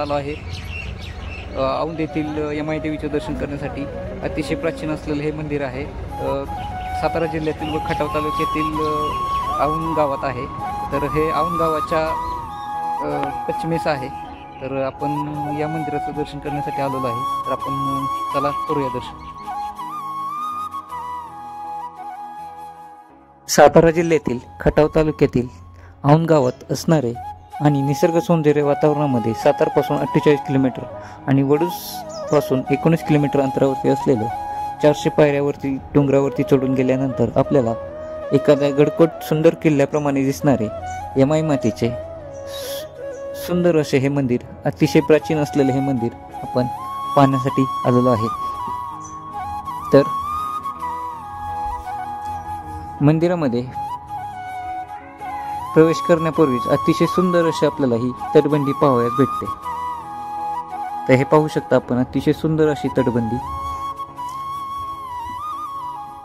आलो आहे औंध येथील यमाई देवीचे दर्शन करण्यासाठी। अतिशय प्राचीन असलेले हे मंदिर आहे। सातारा जिल्ह्यातील व खटाव तालुक्यातील औंध गावात आहे। तर हे औंध गावाच्या पश्चिमेस आहे। तर आपण या मंदिराचं दर्शन करण्यासाठी आलेलो आहे। तर आपण चला करूया दर्शन। सातारा जिल्ह्यातील खटाव तालुक्यातील औंध गावात असणारे आणि निसर्ग सौंदर्य वातावरणामध्ये सातारपासून 48 किलोमीटर आणि वडूसपासून 19 किलोमीटर अंतरावरती असलेलं 400 पायऱ्यावरती डोंगरावरती चढून गेल्यानंतर आपल्याला एखाद्या गडकोट सुंदर किल्ल्याप्रमाणे दिसणारे यमाई मातेचे सुंदर असे हे मंदिर, अतिशय प्राचीन असलेले हे मंदिर आपण पाहण्यासाठी आलेलो आहे। तर मंदिरामध्ये प्रवेश करण्यापूर्वीच अतिशय सुंदर अशी आपल्याला ही तटबंदी पाहावयास भेटते। तर हे पाहू शकता आपण, अतिशय सुंदर अशी तटबंदी।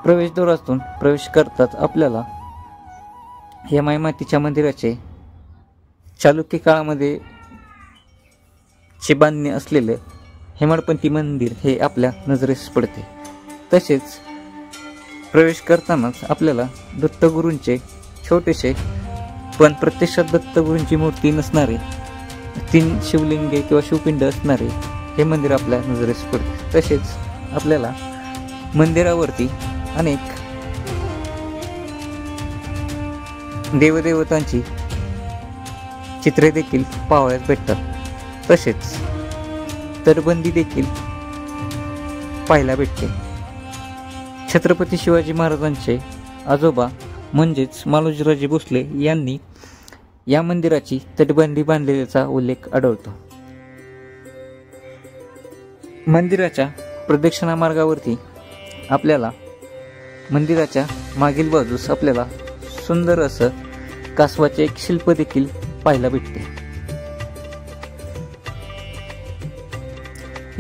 प्रवेशद्वारातून प्रवेश करताच आपल्याला यमाई मातेच्या मंदिराचे चालुक्य काळामध्ये चे बांधणे असलेले हेमाडपंथी मंदिर हे आपल्या नजरेस पडते। तसेच प्रवेश करतानाच आपल्याला दत्तगुरूंचे छोटेसे पण प्रत्यक्षात दत्तगुरूंची मूर्ती नसणारे 3 शिवलिंगे किंवा शिवपिंड असणारे हे मंदिर आपल्या नजरेस पडते। तसेच आपल्याला मंदिरावरती अनेक देवदेवतांची चित्रे देखील पाहावयास भेटतात। तसेच तटबंदी देखील पाहायला भेटते। छत्रपती शिवाजी महाराजांचे आजोबा म्हणजेच मालोजीराजे भोसले यांनी या मंदिराची तटबंदी बांधलेल्याचा उल्लेख आढळतो। मंदिराच्या प्रदक्षिणा मार्गावरती आपल्याला मंदिराच्या मागील बाजूस आपल्याला सुंदर असं कासवाचे एक शिल्प देखील पाहायला भेटते।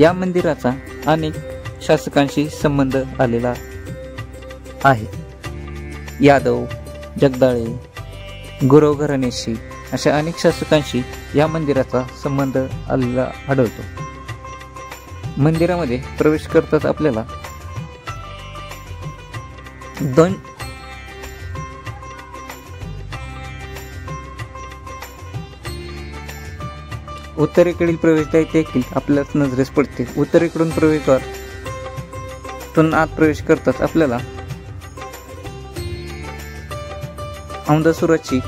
या मंदिराचा अनेक शासकांशी संबंध आलेला आहे। यादव, जगदाळे, गुरव घराण्याशी अशा अनेक शासकांशी या मंदिराचा संबंध आलेला आढळतो। मंदिरामध्ये प्रवेश करताच आपल्याला 2 उत्तरेकडील प्रवेशद्वार देखील आपल्याच नजरेस पडते। उत्तरेकडून प्रवेशद्वारातून आत प्रवेश करताच आपल्याला औंधासुराची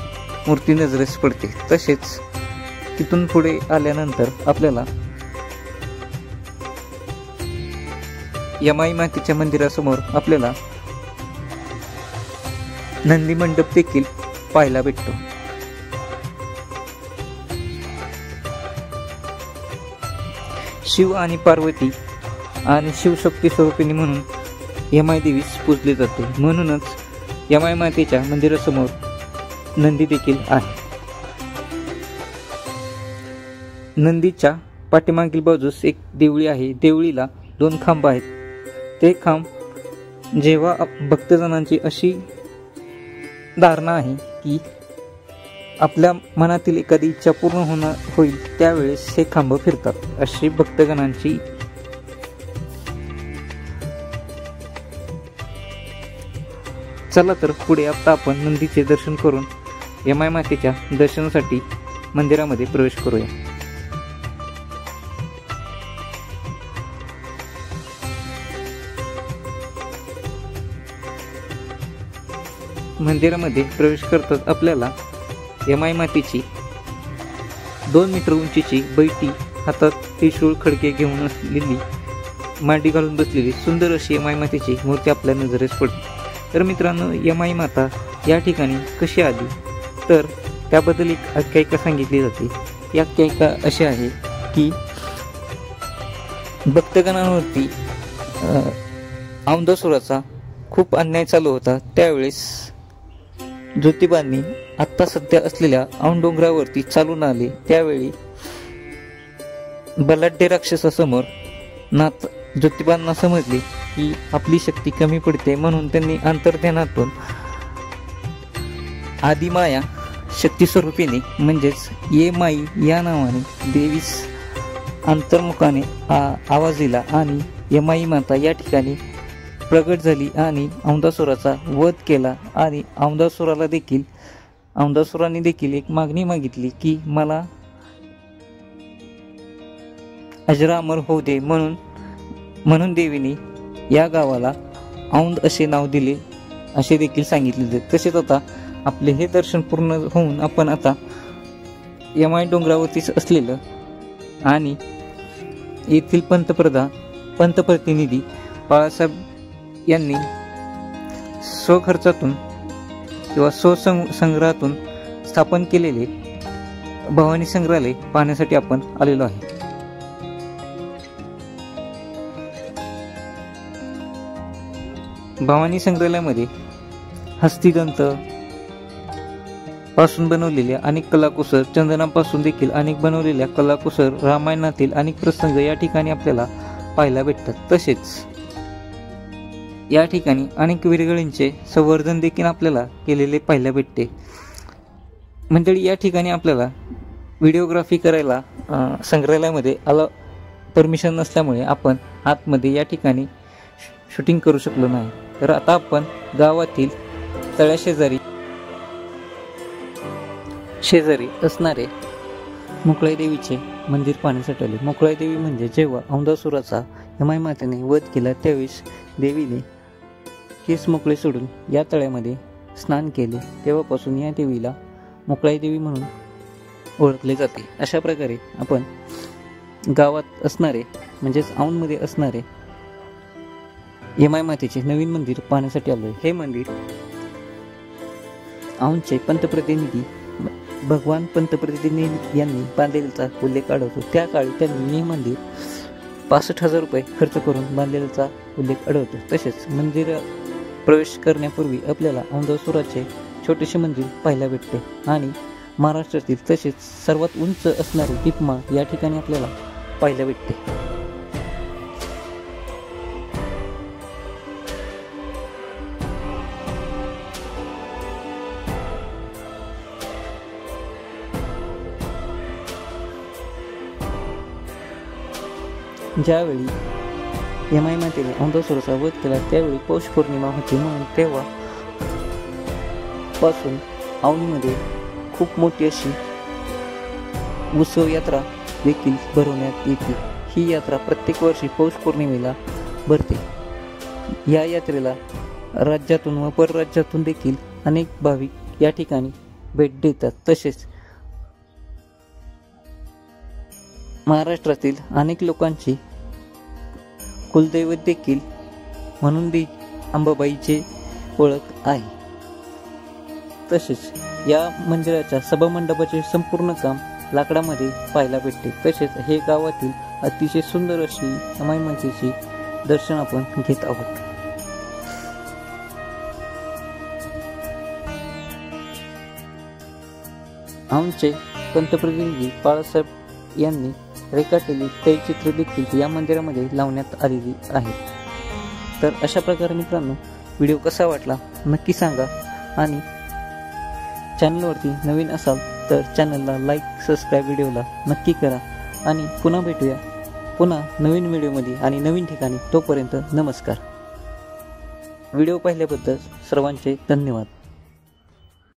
मूर्ती नजरेस पडते। तसेच तिथून पुढे आल्यानंतर आपल्याला यमाई मातेच्या मंदिरासमोर आपल्याला नंदी मंडप देखील पाहायला भेटतो। शिव आणि पार्वती आणि शिवशक्ती स्वरूपिणी म्हणून यमाई देवीस पूजले जाते। म्हणूनच यमाई मातेच्या मंदिरासमोर नंदी देखील आहे। नंदीच्या पाठीमागील बाजूस एक देवळी आहे। देवळीला 2 खांब आहेत। ते खांब जेव्हा भक्तजनांची अशी धारणा आहे की आपल्या मनातील एखादी इच्छा पूर्ण होईल त्यावेळेस हे खांब फिरतात, अशी भक्तगणांची चला तर पुढे आता आपण नंदीचे दर्शन करून यमाई मातेच्या दर्शनासाठी मंदिरामध्ये प्रवेश करूया। मंदिरामध्ये प्रवेश करताच आपल्याला यमाई मातेची 2 मीटर उंचीची बैठी, हातात त्रिशूळ खडके घेऊन असलेली, मांडी घालून बसलेली सुंदर अशी यमाई मातेची मूर्ती आपल्या नजरेस पडते। तर मित्रांनो, यमाई माता या ठिकाणी कशी आली तर त्याबद्दल एक आख्यायिका सांगितली जाते। ती आख्यायिका अशी आहे की भक्तगणांवरती औंधासुराचा खूप अन्याय चालू होता। त्यावेळेस ज्योतिबांनी आत्ता सध्या असलेल्या औंध डोंगरावरती चालून आले। त्यावेळी बलाढ्य राक्षसासमोर ज्योतिबांना समजले की आपली शक्ती कमी पडते, म्हणून त्यांनी अंतर्ध्यानातून आदिमाया शक्ती स्वरूपीने म्हणजेच ये माई या नावाने देवीस अंतर्मुखाने आवाज दिला आणि यमाई माता या ठिकाणी प्रगट झाली आणि औंधासुराचा वध केला आणि औंधासुराने देखील एक मागणी मागितली की मला अजरामर होऊ दे, म्हणून देवीने या गावाला औंध असे नाव दिले असे देखील सांगितले. तसेच आता आपले हे दर्शन पूर्ण होऊन आपण आता यमाई डोंगरावरतीच असलेलं आणि येथील पंतप्रतिनिधी बाळासाहेब यांनी स्वखर्चातून किंवा स्वसंग्रहातून स्थापन केलेले भवानी संग्रहालय पाहण्यासाठी आपण आलेलो आहे. भवानी संग्रहालयामध्ये हस्तिदंत पासून बनवलेल्या अनेक कलाकुसर, चंदनापासून देखील अनेक बनवलेल्या कलाकुसर, रामायणातील अनेक प्रसंग या ठिकाणी आपल्याला पाहायला भेटतात. तसेच या ठिकाणी अनेक विरगळींचे संवर्धन देखील आपल्याला केलेले पाहायला भेटते. मंडळी, या ठिकाणी आपल्याला व्हिडिओग्राफी करायला संग्रहालयामध्ये परमिशन नसल्यामुळे आपण आतमध्ये या ठिकाणी शूटिंग करू शकलो नाही. तर आता आपण गावातील तळ्याशेजारी असणारे मोकळाई देवीचे मंदिर पाहण्यासाठी आले. मोकळाई देवी म्हणजे जेव्हा औंधासुराचा यमाई मातेने वध केला त्यावेळेस देवीने केस मोकळे सोडून या तळ्यामध्ये स्नान केले. तेव्हापासून या देवीला मोकळाई देवी म्हणून ओळखले जाते. अशा प्रकारे आपण गावात असणारे म्हणजेच औंधमध्ये असणारे यमाई मातेचे नवीन मंदिर पाहण्यासाठी आलोय. हे मंदिर औंधचे भगवान पंतप्रतिनिधी यांनी बांधलेल्याचा उल्लेख आढळतो. त्या काळी त्यांनी हे मंदिर 65,000 रुपये खर्च करून बांधलेल्याचा उल्लेख आढळतो. तसेच मंदिर प्रवेश करण्यापूर्वी आपल्याला औंधासुराचे छोटेसे मंदिर पाहायला भेटते आणि महाराष्ट्रातील तसेच सर्वात उंच असणारे दीपमाळ या ठिकाणी आपल्याला पाहायला भेटते. ज्यावेळी यमाई मातेने औंधासुराचा वध केला त्यावेळी पौष पौर्णिमा होती, म्हणून तेव्हा पासून औंधमध्ये खूप मोठी अशी उत्सव यात्रा देखील भरवण्यात येते. ही यात्रा प्रत्येक वर्षी पौष पौर्णिमेला भरते. या यात्रेला राज्यातून व परराज्यातून देखील अनेक भाविक या ठिकाणी भेट देतात. तसेच महाराष्ट्रातील अनेक लोकांची कुलदैवत देखील म्हणून अंबाबाईचे ओळख आहे. तसेच या मंदिराच्या सभामंडपाचे संपूर्ण काम लाकडामध्ये पाहायला भेटते. तसेच हे गावातील अतिशय सुंदर अशी यमाई मातेचे दर्शन आपण घेत आहोत. आमचे पंतप्रतिनिधी बाळासाहेब यांनी रेखाटलेली तैलचित्र देखील या मंदिरामध्ये लावण्यात आलेली आहे. तर अशा प्रकारे मित्रांनो, व्हिडिओ कसा वाटला नक्की सांगा आणि चॅनलवरती नवीन असाल तर चॅनलला लाईक, सबस्क्राईब, व्हिडिओला नक्की करा आणि पुन्हा भेटूया नवीन व्हिडिओमध्ये आणि नवीन ठिकाणी. तोपर्यंत नमस्कार. व्हिडिओ पाहिल्याबद्दल सर्वांचे धन्यवाद.